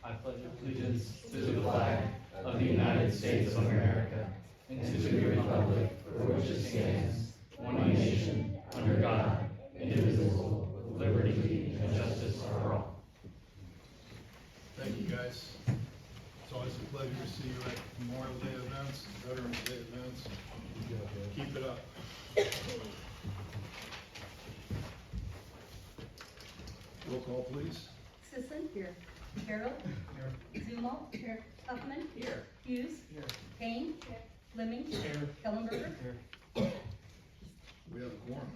I pledge allegiance to the flag of the United States of America and to the republic for which it stands, one nation, under God, indivisible, with liberty and justice for all. Thank you, guys. It's always a pleasure to see you at Memorial Day events, Veterans Day events. Keep it up. Roll call, please. Sisson. Here. Carroll. Here. Zumal. Here. Huffman. Here. Hughes. Here. Kane. Here. Fleming. Here. Kellenberger. Here. We have a quorum.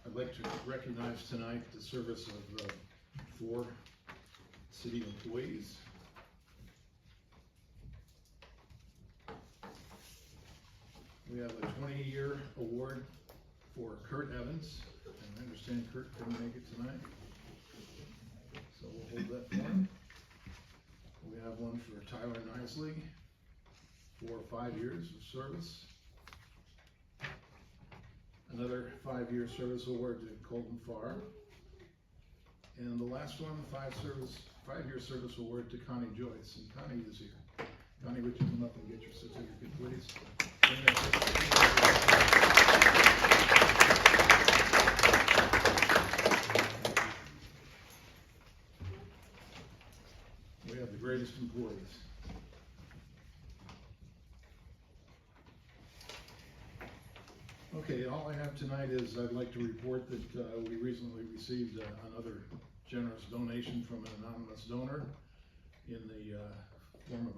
I'd like to recognize tonight the service of 4 city employees. We have a 20-year award for Kurt Evans, and I understand Kurt couldn't make it tonight, so we'll hold that for him. We have one for Tyler Nisley for 5 years of service. Another 5-year service award to Colton Farr. And the last one, 5-year service award to Connie Joyce, and Connie is here. Connie, would you come up and get your certificate, please? We have the greatest employees. Okay, all I have tonight is I'd like to report that we recently received another generous donation from an anonymous donor in the form of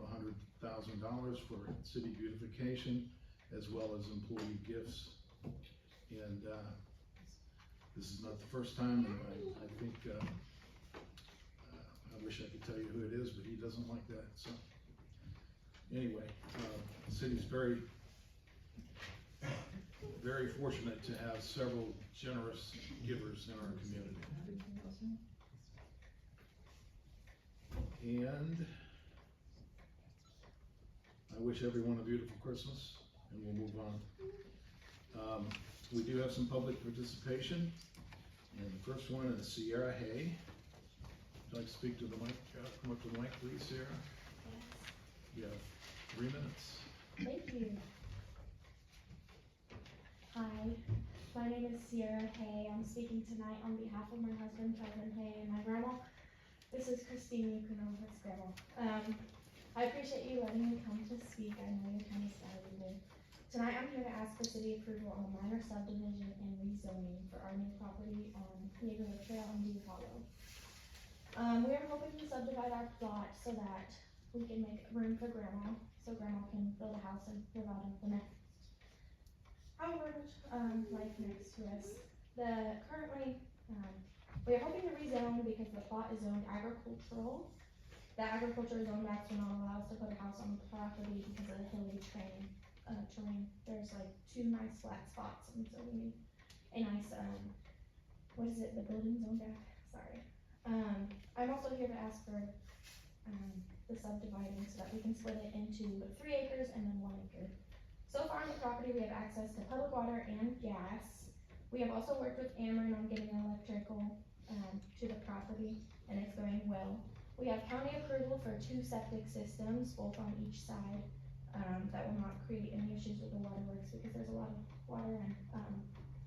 $100,000 for city beautification, as well as employee gifts. And this is not the first time, and I think, I wish I could tell you who it is, but he doesn't like that, so. Anyway, the city's very fortunate to have several generous givers in our community. And I wish everyone a beautiful Christmas, and we'll move on. We do have some public participation, and the first one is Sierra Hay. Would you like to speak to the mic? Come up to the mic, please, Sierra. Yes. You have 3 minutes. Thank you. Hi, my name is Sierra Hay. I'm speaking tonight on behalf of my husband, Kevin Hay, and my grandma. This is Christine Yukunova's grandma. I appreciate you letting me come to speak. I know you're kind of scattered. Tonight I'm here to ask for city approval on a minor subdivision and rezoning for our new property on Neighborhood Trail in Dew Hollow. We are hoping to subdivide our plot so that we can make room for grandma, so grandma can build a house and live out of the next life next to us. Currently, we are hoping to rezone because the plot is zoned agricultural. The agriculture zone maps will not allow us to put a house on the property because of the hilly terrain. There's like 2 nice flat spots, and so we need a nice, the building zone back, sorry. I'm also here to ask for, the subdividing so that we can split it into 3 acres and then 1 acre. So far on the property, we have access to public water and gas. We have also worked with Ameren on getting electrical to the property, and it's going well. We have county approval for 2 septic systems, both on each side, that will not create any issues with the waterworks because there's a lot of water and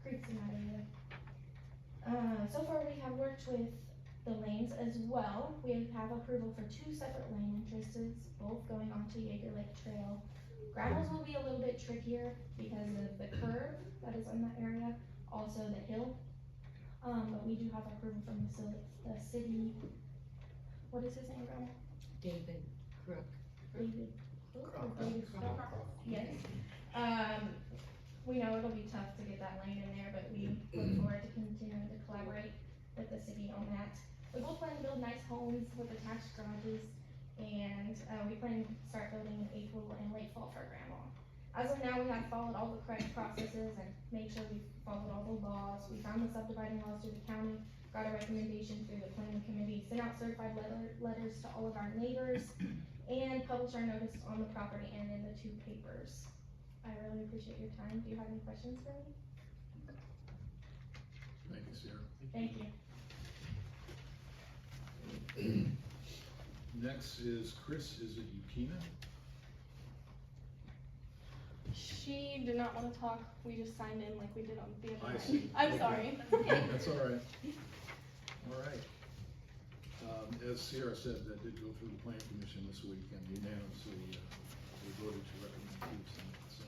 creeks in that area. So far, we have worked with the lanes as well. We have approval for 2 separate lane entrances, both going onto Jaeger Lake Trail. Gravels will be a little bit trickier because of the curve that is in that area, also the hill. But we do have approval from the city. What is his name, Grandma? David Crook. David Crook or David Crook? Yes. We know it'll be tough to get that lane in there, but we look forward to continuing to collaborate with the city on that. We both plan to build nice homes with attached garages, and we plan to start building in April and late fall for grandma. As of now, we have followed all the correct processes and made sure we followed all the laws. We found the subdividing laws through the county, got a recommendation through the planning committee, sent out certified letters to all of our neighbors, and published our notice on the property and in the 2 papers. I really appreciate your time. Do you have any questions for me? Thank you, Sarah. Thank you. Next is Chris, is it Yukina? She did not want to talk. We just signed in like we did on the other I night. see. I'm Okay. sorry. That's all right. All right. As Sierra said, that did go through the planning commission this week and unanimously, they voted to recommend to send it, so.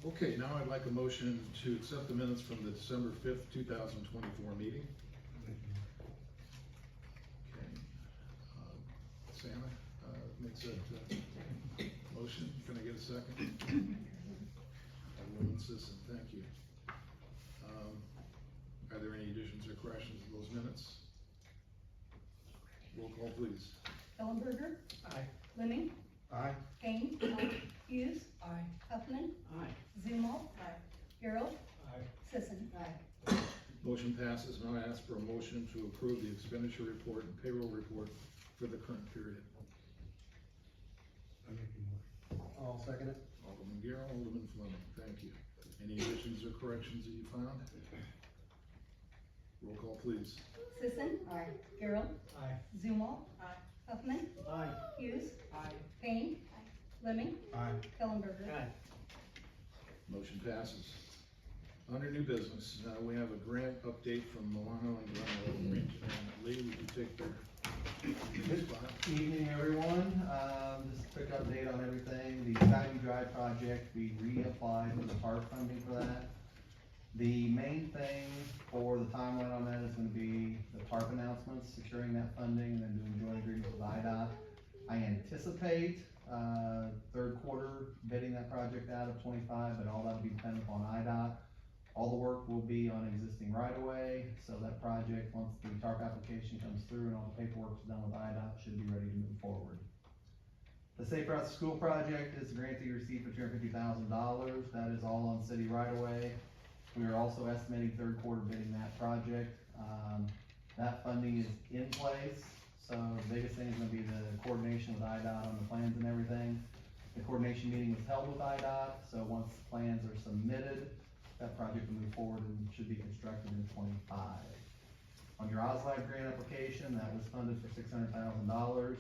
Okay, now I'd like a motion to accept the minutes from the December 5th, 2024 meeting. Okay. Santa, makes that, motion. Can I get a second? Alderman Sisson, thank you. Are there any additions or corrections to those minutes? Roll call, please. Ellenberger. Aye. Lemming. Aye. Kane. Hughes. Aye. Huffman. Aye. Zumwalt. Gerald. Aye. Sisson. Motion passes. Now I ask for a motion to approve the expenditure report and payroll report for the current period. I'll second it. Alderman Garrell, Alderman Fleming, thank you. Any additions or corrections that you found? Roll call, please. Sisson. Gerald. Aye. Zumwalt. Huffman. Aye. Hughes. Aye. Kane. Lemming. Aye. Ellenberger. Aye. Motion passes. Under new business, we have a grant update from Milano and Glenville Range. And Lee, would you take their spot? Good evening, everyone. Just a quick update on everything. The Skyview Drive project, we reapplied for the park funding for that. The main thing for the timeline on that is gonna be the park announcements, securing that funding, and then doing joint agreements with IDOT. I anticipate, third quarter bidding that project out of 25, but all that'll be dependent upon IDOT. All the work will be on existing right-of-way, so that project, once the TARP application comes through and all the paperwork's done with IDOT, should be ready to move forward. The Safe Routes to School project is the grant that you received for $250,000. That is all on city right-of-way. We are also estimating third quarter bidding that project. That funding is in place, so the biggest thing is gonna be the coordination with IDOT on the plans and everything. The coordination meeting was held with IDOT, so once the plans are submitted, that project will move forward and should be constructed in 25. On your OSLAD grant application, that was funded for $600,000.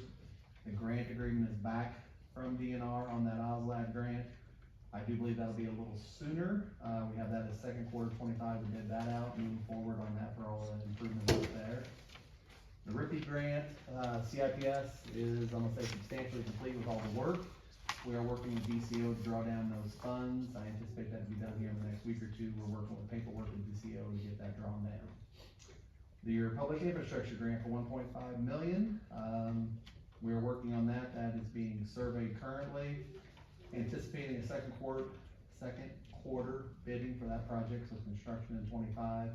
The grant agreement is back from DNR on that OSLAD grant. I do believe that'll be a little sooner. We have that as second quarter 25 to bid that out, moving forward on that for all the improvements out there. The RIPPY grant, CIPS is, I'm gonna say, substantially complete with all the work. We are working with DCO to draw down those funds. I anticipate that to be done here in the next week or two. We're working with paperwork with DCO to get that drawn down. The public infrastructure grant for 1.5 million. We are working on that. That is being surveyed currently. Anticipating a second quarter bidding for that project, so construction in 25.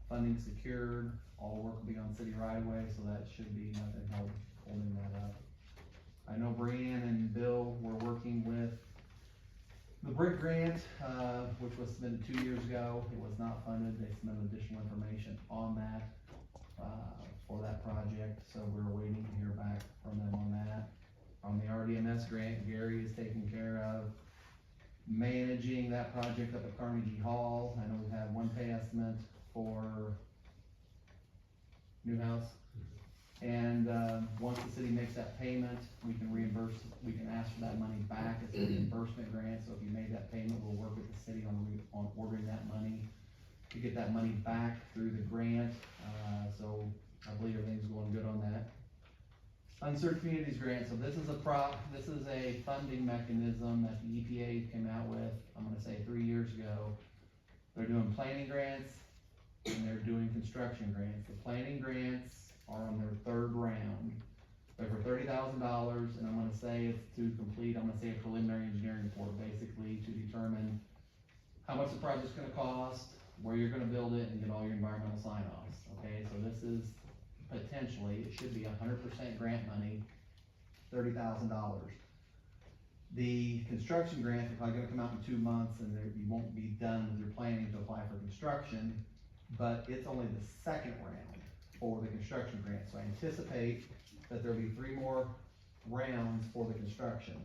Funding secured. All work will be on city right away, so that should be nothing holding that up. I know Brianne and Bill were working with the BRIC grant, which was submitted 2 years ago. It was not funded. They submitted additional information on that, for that project, so we're waiting to hear back from them on that. On the RDMS grant, Gary is taking care of managing that project up at Carnegie Hall. I know we've had one pay estimate for Newhouse. And, once the city makes that payment, we can reimburse, we can ask for that money back. It's a reimbursement grant, so if you made that payment, we'll work with the city on ordering that money to get that money back through the grant. So I believe everything's going good on that. Unserved Communities Grant, so this is a funding mechanism that the EPA came out with, I'm gonna say 3 years ago. They're doing planning grants and they're doing construction grants. The planning grants are on their third round. They're for $30,000, and I'm gonna say it's to complete, I'm gonna say a preliminary engineering report, basically to determine how much the project's gonna cost, where you're gonna build it, and get all your environmental sign-offs, okay? So this is potentially, it should be 100% grant money, $30,000. The construction grants are probably gonna come out in 2 months, and you won't be done with your planning to apply for construction, but it's only the second round for the construction grant, so I anticipate that there'll be 3 more rounds for the construction.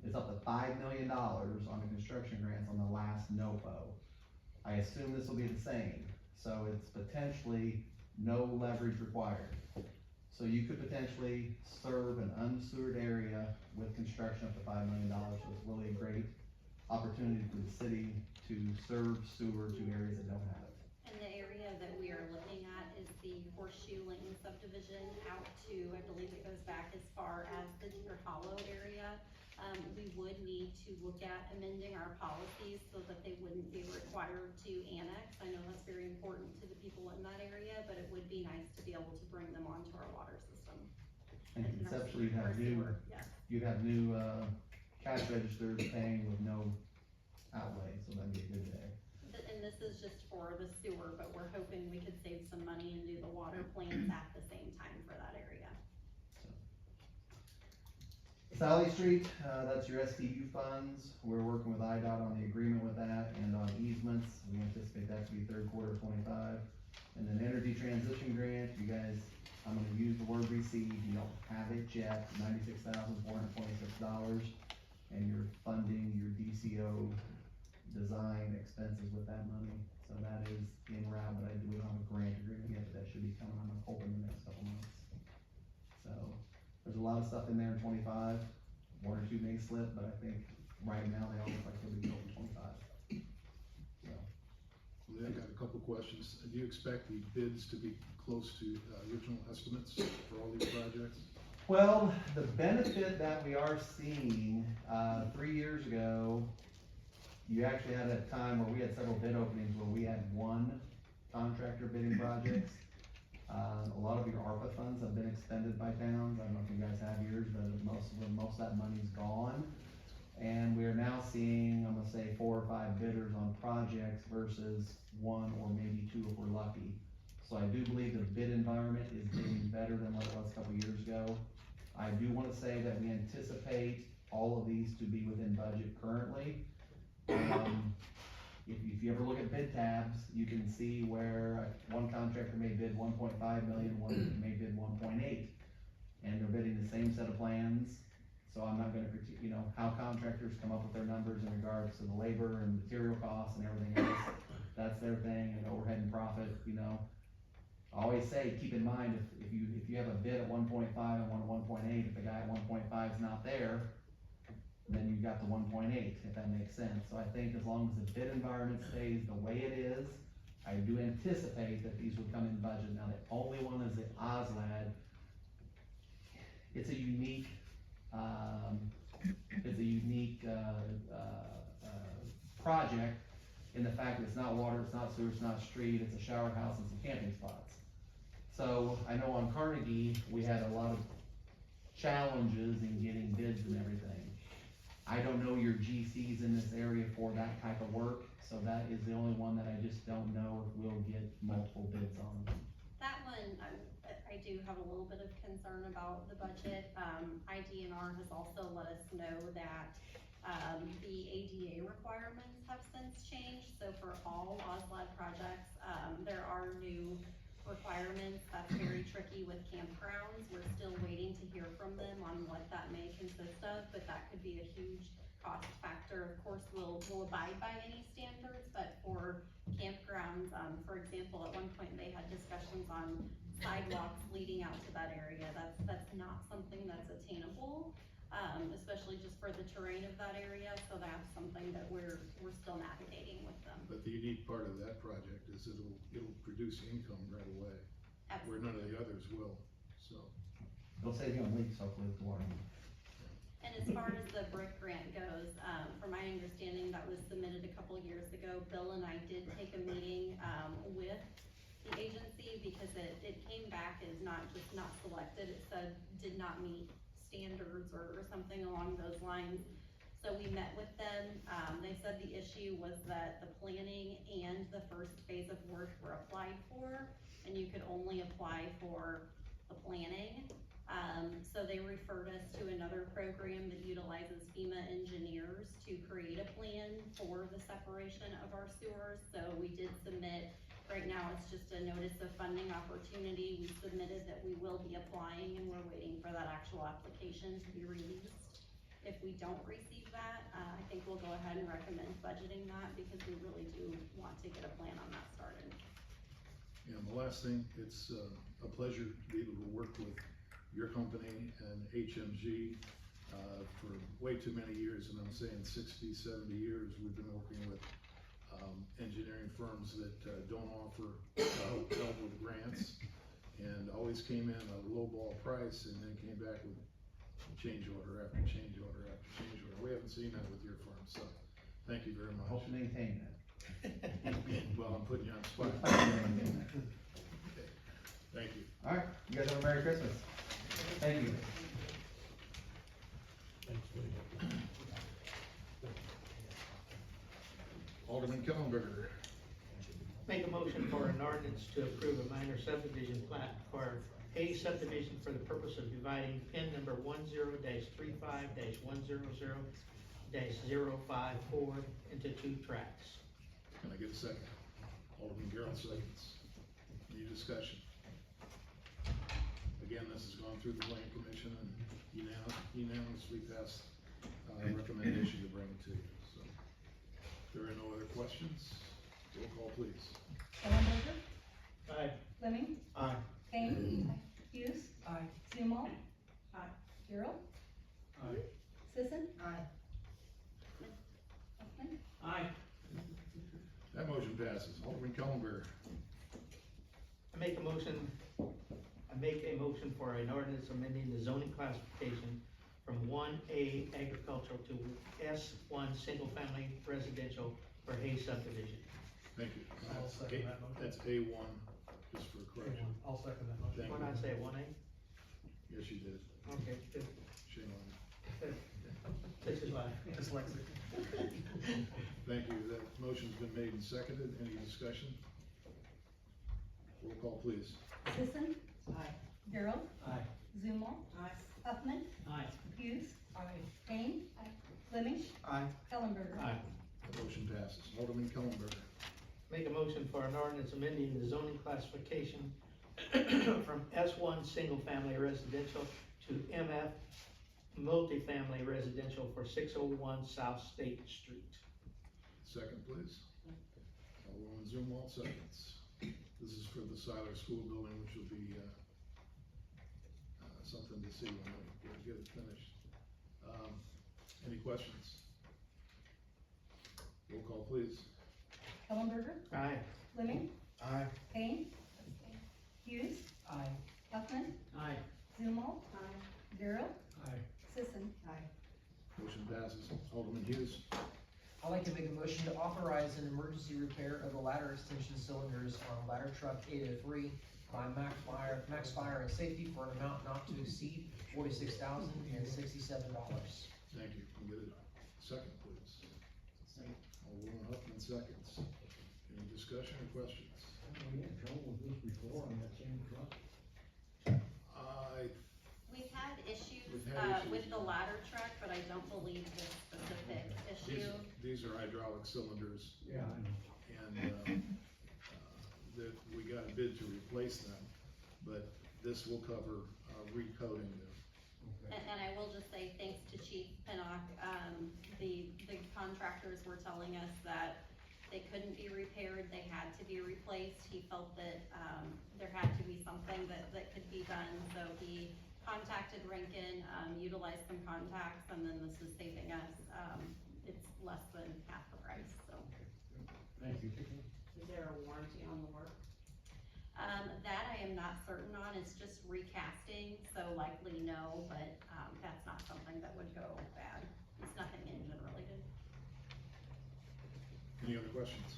it's up to $5 million on the construction grants on the last NOPO. I assume this will be the same, so it's potentially no leverage required. So you could potentially serve an unsewered area with construction up to $5 million, so it's really a great opportunity for the city to serve sewer to areas that don't have it. And the area that we are looking at is the Horseshoe Lane subdivision out to, I believe it goes back as far as the Deer Hollow area. We would need to look at amending our policies so that they wouldn't be required to annex. I know that's very important to the people in that area, but it would be nice to be able to bring them onto our water system. And our conceptually, our sewer, yes. you'd have new, cash registers paying with no outlay, so that'd be a good day. And this is just for the sewer, but we're hoping we could save some money and do the water plants at the same time for that area. Sally Street, that's your STU funds. We're working with IDOT on the agreement with that and on easements. We anticipate that to be third quarter of 25. And then energy transition grant, you guys, I'm gonna use the word received. You don't have it yet, $96,426. And you're funding your DCO design expenses with that money. So that is en route, but we don't have a grant agreement yet, but that should be coming, I'm hoping, in the next couple months. So, there's a lot of stuff in there in 25, one or two may slip, but I think right now they all look like they'll be built in 25. So, Well, I've got a couple questions. Do you expect the bids to be close to original estimates for all these projects? well, the benefit that we are seeing, 3 years ago, you actually had a time where we had several bid openings where we had one contractor bidding projects. A lot of your ARPA funds have been expended by towns. I don't know if you guys have yours, but most of that money's gone. And we are now seeing, I'm gonna say 4 or 5 bidders on projects versus 1 or maybe 2 if we're lucky. So I do believe the bid environment is getting better than what it was a couple years ago. I do wanna say that we anticipate all of these to be within budget currently. If you ever look at bid tabs, you can see where one contractor may bid 1.5 million, one may bid 1.8. And they're bidding the same set of plans, so I'm not gonna critique, how contractors come up with their numbers in regards to the labor and material costs and everything else. That's their thing, and overhead and profit, I always say, keep in mind, if you have a bid at 1.5 and one at 1.8, if the guy at 1.5 is not there, then you've got the 1.8, if that makes sense. So I think as long as the bid environment stays the way it is, I do anticipate that these would come in budget. Now, the only one is the OSLAD. It's a unique, project in the fact that it's not water, it's not sewer, it's not street, it's a shower house and some camping spots. So I know on Carnegie, we had a lot of challenges in getting bids and everything. I don't know your GCs in this area for that type of work, so that is the only one that I just don't know if we'll get multiple bids on. That one, I do have a little bit of concern about the budget. IDNR has also let us know that, the ADA requirements have since changed. So for all OSLAD projects, there are new requirements. That's very tricky with campgrounds. We're still waiting to hear from them on what that may consist of, but that could be a huge cost factor. Of course, we'll abide by any standards, but for campgrounds, for example, at one point they had discussions on sidewalks leading out to that area. That's not something that's attainable, especially just for the terrain of that area. So that's something that we're still navigating with them. But the unique part of that project is it'll produce income right away, where none of the others will, so. They'll save you on leaks, hopefully, with the water. And as far as the brick grant goes, from my understanding, that was submitted a couple years ago. Bill and I did take a meeting, with the agency because it came back as not selected. It said did not meet standards or something along those lines. So we met with them. They said the issue was that the planning and the first phase of work were applied for, and you could only apply for the planning. So they referred us to another program that utilizes FEMA engineers to create a plan for the separation of our sewers. So we did submit, right now it's just a notice of funding opportunity. We submitted that we will be applying, and we're waiting for that actual application to be released. If we don't receive that, I think we'll go ahead and recommend budgeting that because we really do want to get a plan on that started. And the last thing, it's a pleasure to be able to work with your company and HMG for way too many years, and I'm saying 60, 70 years, we've been working with engineering firms that don't offer help with grants, and always came in a lowball price and then came back with change order after change order after change order. We haven't seen that with your firm, so thank you very much. Hope to maintain that. Well, I'm putting you on the spot. Thank you. Alright, you guys have a Merry Christmas. Thank you. Alderman Kellenberger. Make a motion for an ordinance to approve a minor subdivision plat for a subdivision for the purpose of dividing pin number 10-35-100-054 into 2 tracts. Can I get a second? Alderman Gerald seconds. Any discussion? Again, this has gone through the planning commission and unanimously passed recommendation to bring it to you, so. If there are no other questions, roll call please. Ellenberger, Aye. Fleming, Aye. Kane, Hughes, Aye. Zumwalt. Gerald, Aye. Sisson, Aye. Huffman, Aye. That motion passes. Alderman Kellenberger. I make a motion for an ordinance amending the zoning classification from 1A agricultural to S1 single-family residential for Hayes subdivision. Thank you. I'll second that motion. That's A1, just for correction. I'll second that motion. Thank What did I say, 1A? Yes, you did. Okay, good. Shame on you. This is why. Dyslexic. Thank you. That motion's been made and seconded. Any discussion? Roll call please. Sisson. Aye. Gerald, Aye. Zumwalt. Huffman, Aye. Hughes, Aye. Kane, Fleming, Aye. Ellenberger. Aye. The motion passes. Alderman Kellenberger. Make a motion for an ordinance amending the zoning classification from S1 single-family residential to MF multifamily residential for 601 South State Street. Second, please. Alderman Zumwalt seconds. This is for the Siler School Building, which will be something to see when we get it finished. Any questions? Roll call, please. Ellenberger, Aye. Fleming, Aye. Kane, Hughes, Aye. Huffman, Aye. Zumwalt. Gerald, Aye. Sisson. Motion passes. Alderman Hughes. I'd like to make a motion to authorize an emergency repair of the ladder extension cylinders on ladder truck 803 by Max Fire and Safety for an amount not to exceed $46,067. Thank you. Can we get a second, please? Alderman Huffman seconds. Any discussion or questions? We had trouble with this before on that same truck. We've had issues, We've had issues. with the ladder truck, but I don't believe this specific issue. These are hydraulic cylinders, Yeah, I know. and that we got a bid to replace them, but this will cover recoating them. And I will just say, thanks to Chief Pinnock, the contractors were telling us that they couldn't be repaired, they had to be replaced. He felt that, there had to be something that could be done, so he contacted Rankin, utilized some contacts, and then this is saving us, it's less than half the price, so. Thank you. Is there a warranty on the work? That I am not certain on, it's just recasting, so likely no, but, that's not something that would go bad. It's nothing engine related. Any other questions?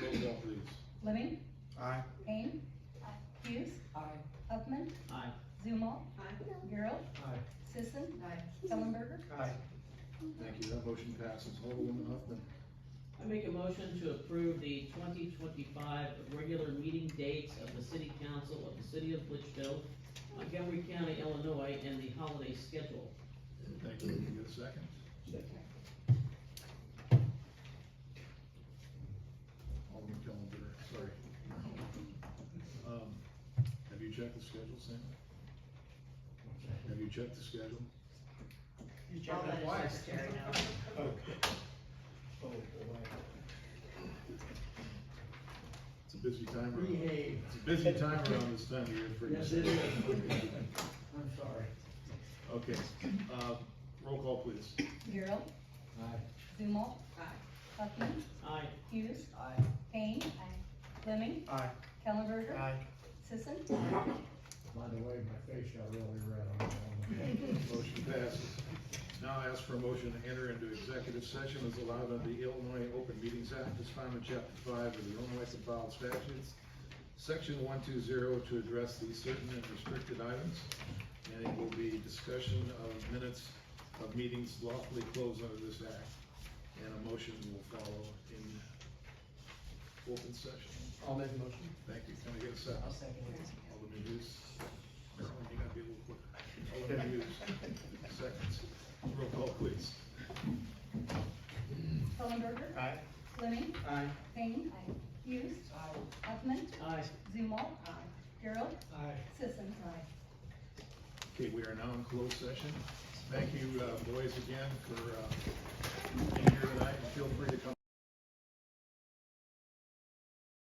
Roll call, please. Fleming, Aye. Kane, Hughes, Aye. Huffman, Aye. Zumwalt. Gerald, Aye. Sisson, Ellenberger. Aye. Thank you. That motion passes. Alderwoman Huffman. I make a motion to approve the 2025 regular meeting dates of the City Council of the City of Litchfield, Montgomery County, Illinois, and the holiday schedule. Thank you. Can you get a second? Alderman Kellenberger, sorry. Have you checked the schedule, Sam? Have you checked the schedule? He's I'll checking let it his twice. secretary know. Okay. Oh, boy. It's a busy time around. Behave. It's a busy time around this time of year for you. Yes, it is. I'm sorry. Okay, roll call please. Gerald, Aye. Zumal, Aye. Huckman, Aye. Hughes, Aye. Kane, Fleming, Aye. Kellenberger, Aye. Sisson, By the way, my face got really red on that one. Motion passes. Now I ask for a motion to enter into executive session as allowed under the Illinois Open Meetings Act as found in chapter 5 of the Illinois Compiled Statutes, section 120, to address these certain and restricted items. And it will be discussion of minutes of meetings lawfully closed under this act. And a motion will follow in open session. I'll make a motion. Thank you. Can I get a second? I'll second it. Alderman Hughes. Marilyn, you gotta be a little quicker. Alderman Hughes, seconds. Roll call, please. Kellenberger, Aye. Fleming, Aye. Kane, Hughes, Aye. Huckman, Aye. Zumal, Gerald, Aye. Sisson. Okay, we are now in closed session. Thank you, boys, again, for